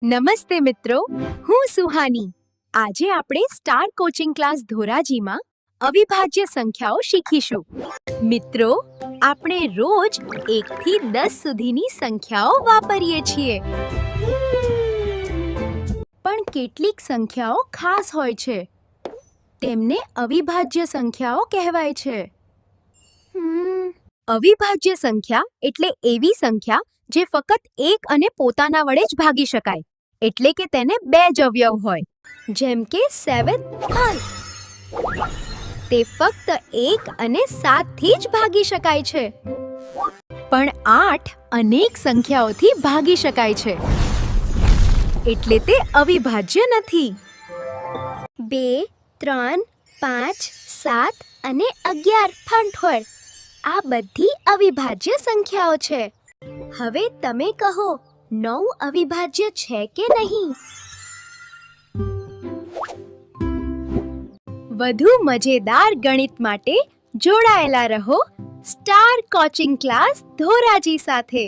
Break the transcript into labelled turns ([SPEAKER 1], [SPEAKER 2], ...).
[SPEAKER 1] નમસ્તે મિત્રો, હું સુહાની. આજે આપણે સ્ટાર કોચિંગ ક્લાસ ધોરાજીમાં અવિભાજ્ય સંખ્યાઓ શીખીશું. મિત્રો, આપણે રોજ 1 થી 10 સુધીની સંખ્યાઓ વાપરીએ છીએ. પણ કેટલીક સંખ્યાઓ ખાસ હોય છે. તેમને અવિભાજ્ય સંખ્યાઓ કહેવાય છે. અવિભાજ્ય સંખ્યા એટલે એવી સંખ્યા જે ફક્ત એક અને પોતાના વડે જ ભાગી શકાય, એટલે કે તેને 2 જ અવયવ હોય. જેમ કે 7 5. તે ફક્ત 1 અને 7 થી જ ભાગી શકાય છે. પણ 8 અનેક સંખ્યાઓથી ભાગી શકાય છે, એટલે તે અવિભાજ્ય નથી. 2 3 5 7 અને 11 ફંઠોળ આ બધી અવિભાજ્ય સંખ્યાઓ છે. હવે તમે કહો, 9 અવિભાજ્ય છે કે નહીં? વધુ મજેદાર ગણિત માટે જોડાયેલા રહો સ્ટાર કોચિંગ ક્લાસ ધોરાજી સાથે.